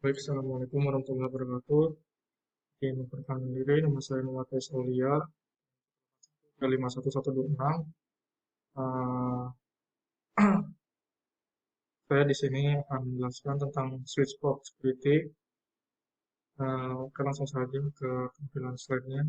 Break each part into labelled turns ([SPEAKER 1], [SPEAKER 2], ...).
[SPEAKER 1] Baik, Assalamualaikum warahmatullahi wabarakatuh. Izin memperkenalkan diri, nama saya Muhammad Faiz Aulia, dari 51126. Eh, saya di sini akan menjelaskan tentang switch port security. Oke, langsung saja ke tampilan slide-nya.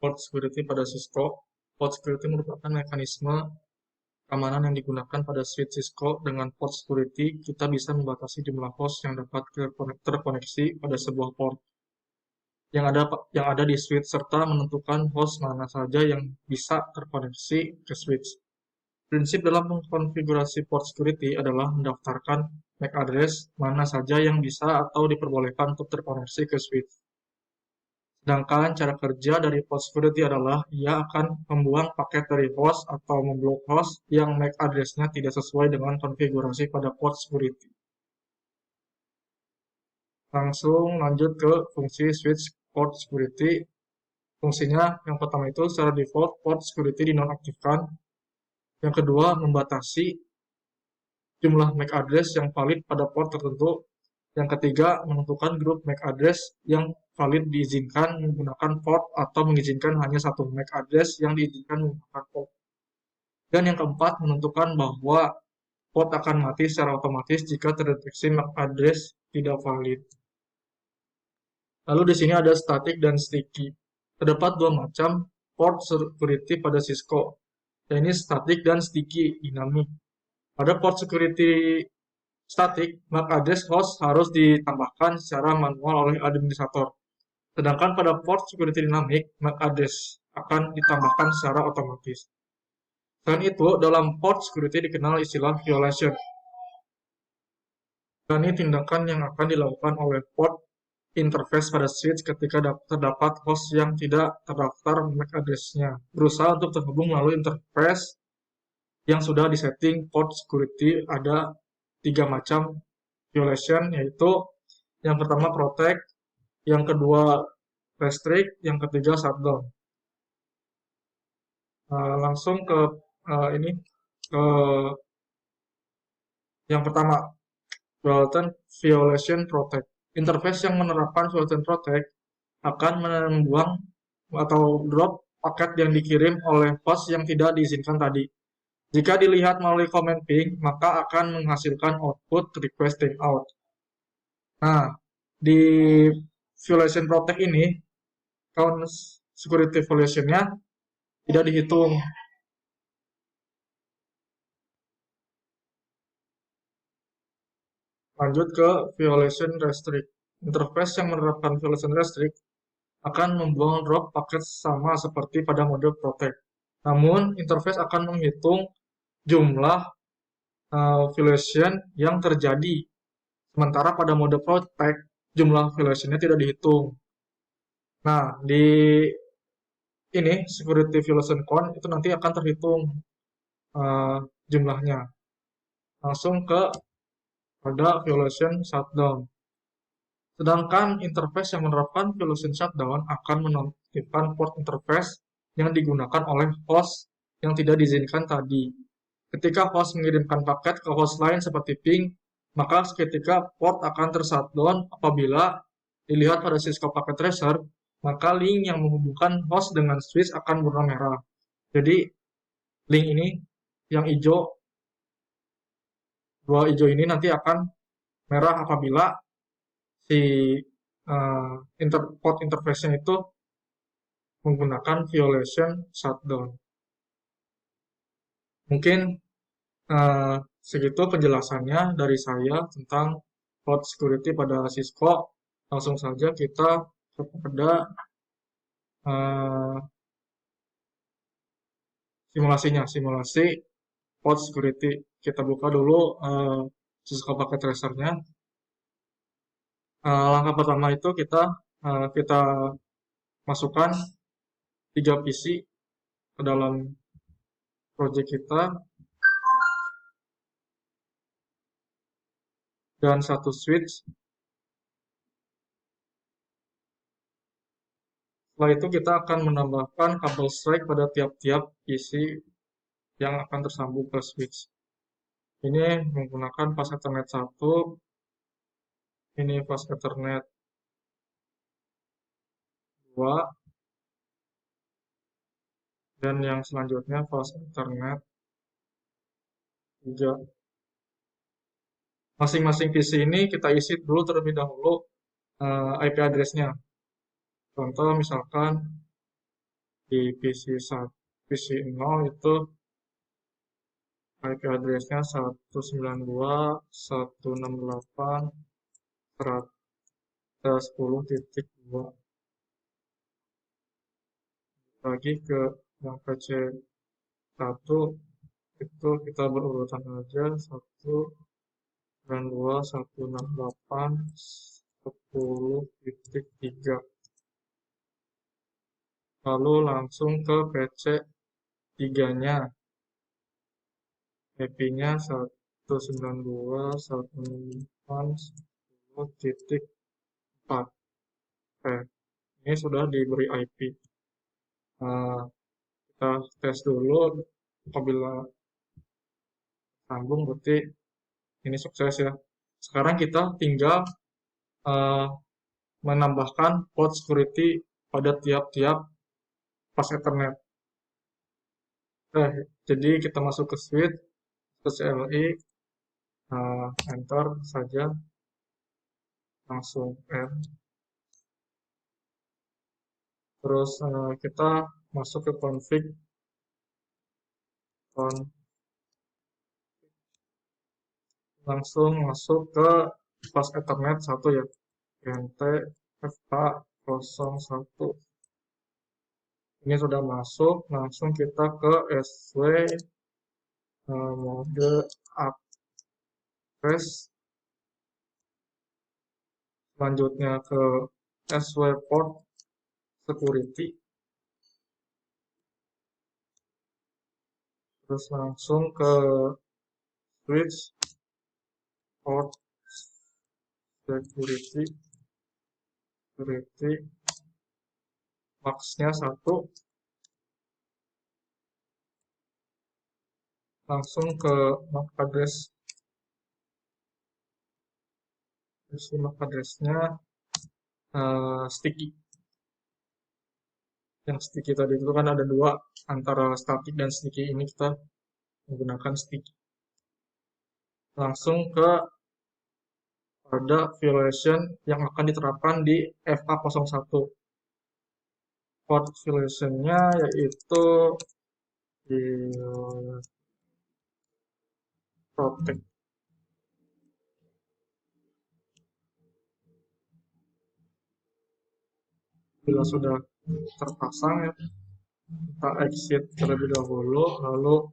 [SPEAKER 1] Port security pada Cisco. Port security merupakan mekanisme keamanan yang digunakan pada switch Cisco. Dengan port security, kita bisa membatasi jumlah host yang dapat terkoneksi pada sebuah port yang ada di switch serta menentukan host mana saja yang bisa terkoneksi ke switch. Prinsip dalam mengkonfigurasi port security adalah mendaftarkan MAC address mana saja yang bisa atau diperbolehkan untuk terkoneksi ke switch. Sedangkan cara kerja dari port security adalah ia akan membuang paket dari host atau memblok host yang MAC address-nya tidak sesuai dengan konfigurasi pada port security. Langsung lanjut ke fungsi switch port security. Fungsinya yang pertama itu secara default port security dinonaktifkan. Yang kedua, membatasi jumlah MAC address yang valid pada port tertentu. Yang ketiga, menentukan grup MAC address yang valid diizinkan menggunakan port atau mengizinkan hanya satu MAC address yang diizinkan menggunakan port. Dan yang keempat, menentukan bahwa port akan mati secara otomatis jika terdeteksi MAC address tidak valid. Lalu di sini ada static dan sticky. Terdapat dua macam port security pada Cisco, yaitu static dan sticky dinamik. Pada port security static, MAC address host harus ditambahkan secara manual oleh administrator. Sedangkan pada port security dinamik, MAC address akan ditambahkan secara otomatis. Selain itu, dalam port security dikenal istilah violation. Dan ini tindakan yang akan dilakukan oleh port interface pada switch ketika terdapat host yang tidak terdaftar MAC address-nya. Berusaha untuk terhubung melalui interface yang sudah disetting. Port security ada 3 macam violation, yaitu yang pertama protect, yang kedua restrict, yang ketiga shutdown. Langsung ke ini ke yang pertama, violation protect. Interface yang menerapkan violation protect akan membuang atau drop paket yang dikirim oleh host yang tidak diizinkan tadi. Jika dilihat melalui command ping, maka akan menghasilkan output requesting out. Nah, di violation protect ini, count security violation-nya tidak dihitung. Lanjut ke violation restrict. Interface yang menerapkan violation restrict akan membuang drop paket sama seperti pada mode protect. Namun, interface akan menghitung jumlah violation yang terjadi. Sementara pada mode protect, jumlah violation-nya tidak dihitung. Nah, di ini security violation count itu nanti akan terhitung jumlahnya. Langsung ke pada violation shutdown. Sedangkan interface yang menerapkan violation shutdown akan menonaktifkan port interface yang digunakan oleh host yang tidak diizinkan tadi. Ketika host mengirimkan paket ke host lain seperti ping, maka seketika port akan tershutdown apabila dilihat pada Cisco Packet Tracer, maka link yang menghubungkan host dengan switch akan berwarna merah. Jadi link ini yang hijau, dua hijau ini nanti akan merah apabila si port interface-nya itu menggunakan violation shutdown. Mungkin segitu penjelasannya dari saya tentang port security pada Cisco. Langsung saja kita kepada simulasi port security. Kita buka dulu Cisco Packet Tracer-nya. Langkah pertama itu kita masukkan 3 PC ke dalam project kita dan 1 switch. Setelah itu kita akan menambahkan kabel strike pada tiap-tiap PC yang akan tersambung ke switch. Ini menggunakan pas Ethernet 1, ini pas Ethernet 2, dan yang selanjutnya pas Ethernet 3. Masing-masing PC ini kita isi dulu terlebih dahulu IP address-nya. Contoh misalkan di PC 0 itu IP address-nya 192.168.110.2. Lagi ke yang PC 1 itu kita berurutan aja 192.168.10.3. Lalu langsung ke PC 3-nya. IP-nya 192.168.10.4. Ini sudah diberi IP. Kita tes dulu, apabila sambung berarti ini sukses ya. Sekarang kita tinggal menambahkan port security pada tiap-tiap pas Ethernet. Jadi kita masuk ke switch, ke CLI, enter saja, langsung R. Terus kita masuk ke config, langsung masuk ke pas Ethernet 1 ya, NT FH01. Ini sudah masuk, langsung kita ke SW mode address, selanjutnya ke SW port security, terus langsung ke switch port security, max-nya 1, langsung ke MAC address. Isi MAC address-nya sticky. Yang sticky tadi itu kan ada 2, antara static dan sticky. Ini kita menggunakan sticky. Langsung ke pada violation yang akan diterapkan di FA01. Port violation-nya yaitu di protect. Bila sudah terpasang ya, kita exit terlebih dahulu, lalu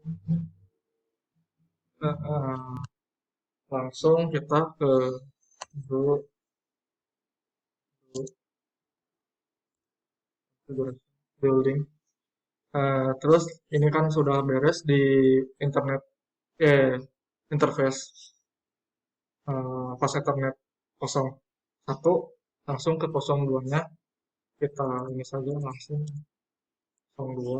[SPEAKER 1] langsung kita ke building. Terus ini kan sudah beres di interface pas Ethernet 01, langsung ke 02-nya kita ini saja langsung 02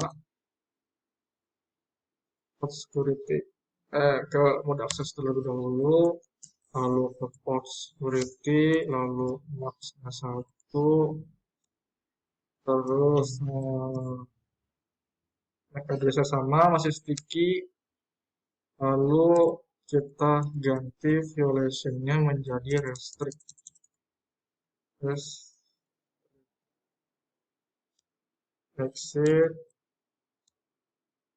[SPEAKER 1] port security, ke mode akses terlebih dahulu, lalu ke port security, lalu max-nya 1, terus MAC address-nya sama, masih sticky, lalu kita ganti violation-nya menjadi restrict. Terus exit,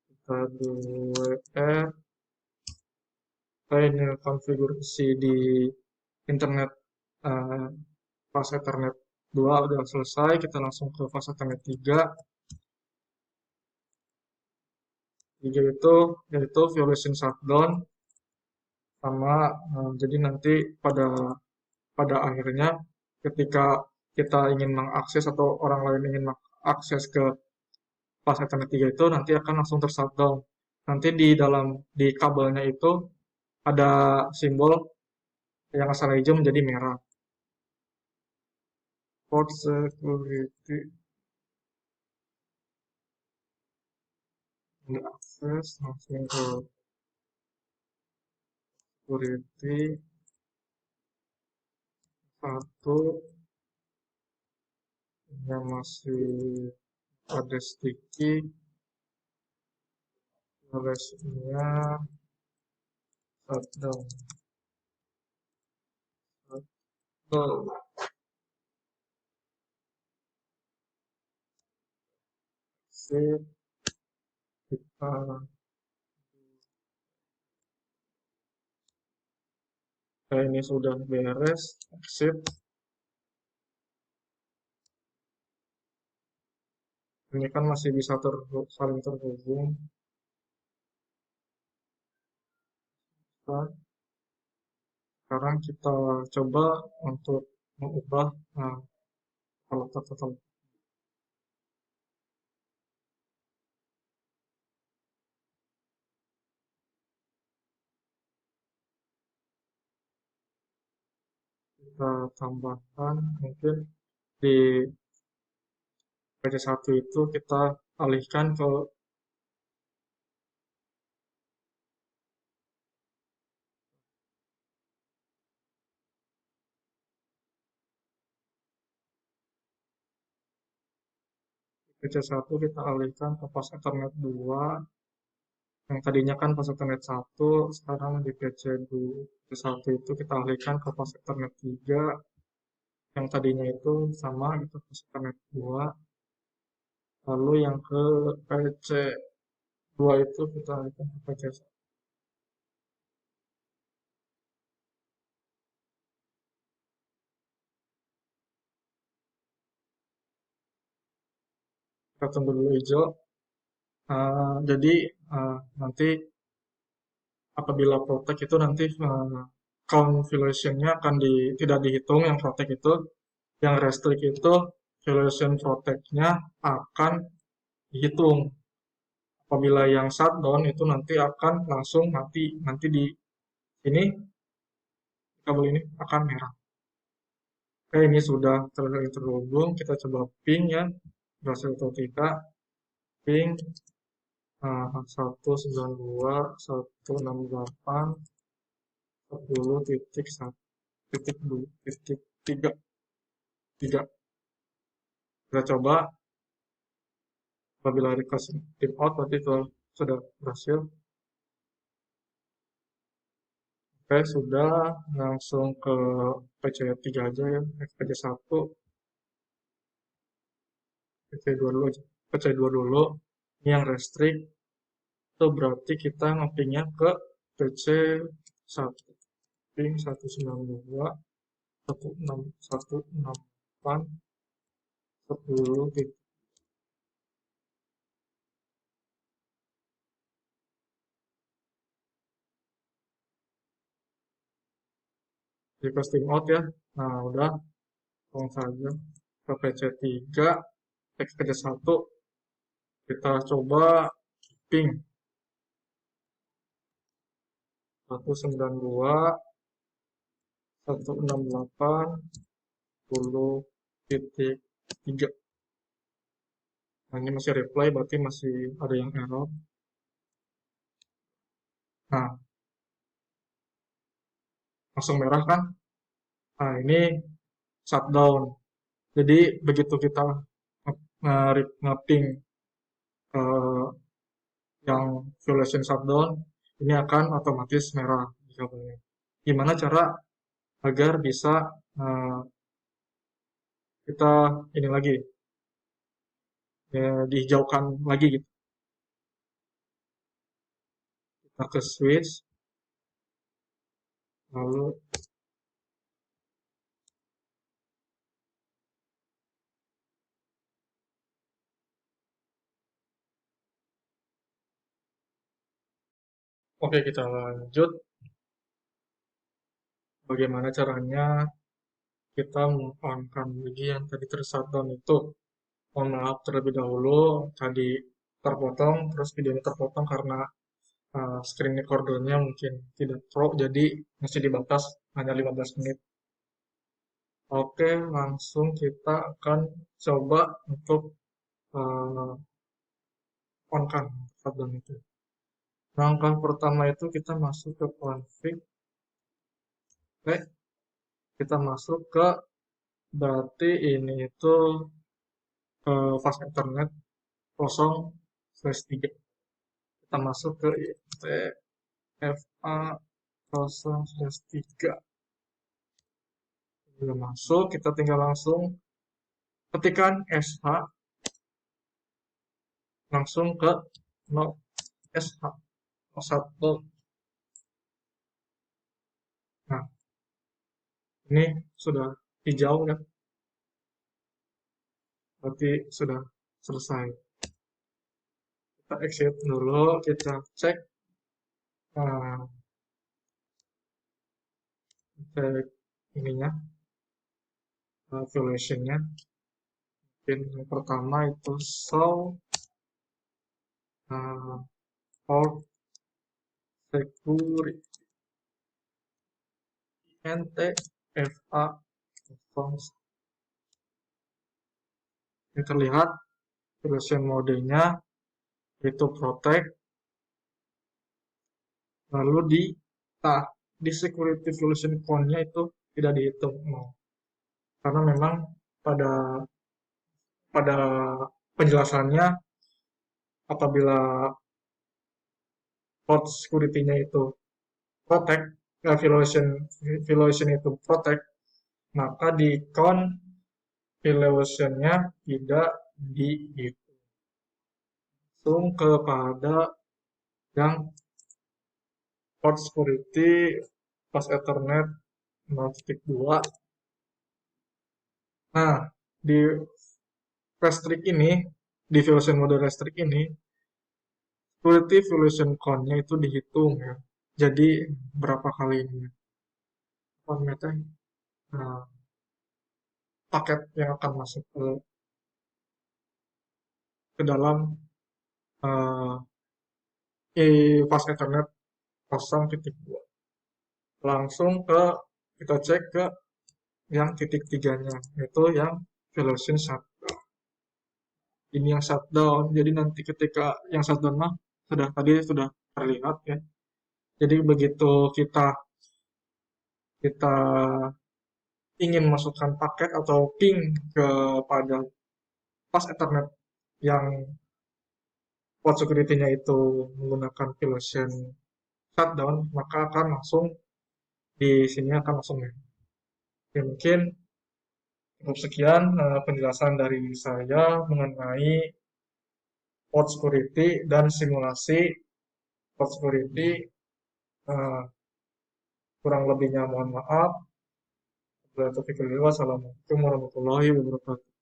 [SPEAKER 1] kita WR, ini konfigurasi di internet pas Ethernet 2 udah selesai, kita langsung ke pas Ethernet 3. 3 itu yaitu violation shutdown sama, jadi nanti pada akhirnya ketika kita ingin mengakses atau orang lain ingin mengakses ke pas Ethernet 3 itu nanti akan langsung tershutdown. Nanti di dalam di kabelnya itu ada simbol yang asalnya hijau menjadi merah. Port security diakses langsung ke security satu yang masih ada sticky nya shutdown shutdown save kita ini sudah beres exit. Ini kan masih bisa saling terhubung. Nah, sekarang kita coba untuk mengubah kalau total. Kita tambahkan mungkin di PC1 itu kita alihkan ke PC1 kita alihkan ke pas Ethernet 2 yang tadinya kan pas Ethernet 1 sekarang di PC1 itu kita alihkan ke pas Ethernet 3 yang tadinya itu sama gitu pas Ethernet 2 lalu yang ke PC2 itu kita alihkan ke PC1. Kita tunggu dulu hijau. Jadi nanti apabila protect itu nanti count violation-nya akan tidak dihitung yang protect itu, yang restrict itu violation protect-nya akan dihitung. Apabila yang shutdown itu nanti akan langsung mati, nanti di sini kabel ini akan merah. Oke, ini sudah terhubung, kita coba ping ya, berhasil atau tidak. Ping 192.10.1.3. Kita coba apabila request timeout berarti itu sudah berhasil. Oke, sudah langsung ke PC3 aja ya, PC1, PC2 dulu aja. PC2 dulu, ini yang restrict, itu berarti kita ngepingnya ke PC1. Ping 192.168.10. Request timeout ya. Nah, udah, langsung saja ke PC3, PC1, kita coba ping 192.168.10.3. Nah, ini masih reply, berarti masih ada yang error. Nah, langsung merah kan? Nah, ini shutdown. Jadi, begitu kita nge-ping eh, yang violation shutdown, ini akan otomatis merah di kabelnya. Gimana cara agar bisa eh, kita ini lagi dihijaukan lagi gitu. Kita ke switch, lalu oke kita lanjut. Bagaimana caranya kita on-kan lagi yang tadi ter-shutdown itu. Mohon maaf terlebih dahulu, tadi terpotong, terus videonya terpotong karena screen recordernya mungkin tidak pro, jadi masih dibatas hanya 15 menit. Oke, langsung kita akan coba untuk uh, on-kan shutdown itu. Langkah pertama itu kita masuk ke config, oke, kita masuk ke, berarti ini itu fast ethernet 0/3. Kita masuk ke ITFA 0/3. Sudah masuk, kita tinggal langsung ketikkan SH, langsung ke 0 SH 1. Nah, ini sudah hijau ya, berarti sudah selesai. Kita exit dulu, kita cek, uh, cek ininya, violationnya. Mungkin yang pertama itu show port security NTFA 0. Ini terlihat version modenya itu protect, lalu di security violation count-nya itu tidak dihitung 0. Karena memang pada pada penjelasannya, apabila port security-nya itu protect, violation itu protect, maka di count violation-nya tidak dihitung. Langsung kepada yang port security pas Ethernet 0.2. Nah, di restrict ini, di violation mode restrict ini, security violation count-nya itu dihitung ya. Jadi berapa kali ini? Formatnya, nah, paket yang akan masuk ke dalam uh, fast Ethernet 0.2. Langsung kita cek ke yang titik tiganya, yaitu yang violation shutdown. Ini yang shutdown, jadi nanti ketika yang shutdown mah tadi sudah terlihat ya. Jadi begitu kita kita ingin masukkan paket atau ping kepada pas Ethernet yang port security-nya itu menggunakan violation shutdown, maka akan langsung di sini akan langsung ya. Ya, mungkin cukup sekian penjelasan dari saya mengenai port security dan simulasi port security. Uh, Kurang lebihnya mohon maaf. Wassalamualaikum warahmatullahi wabarakatuh.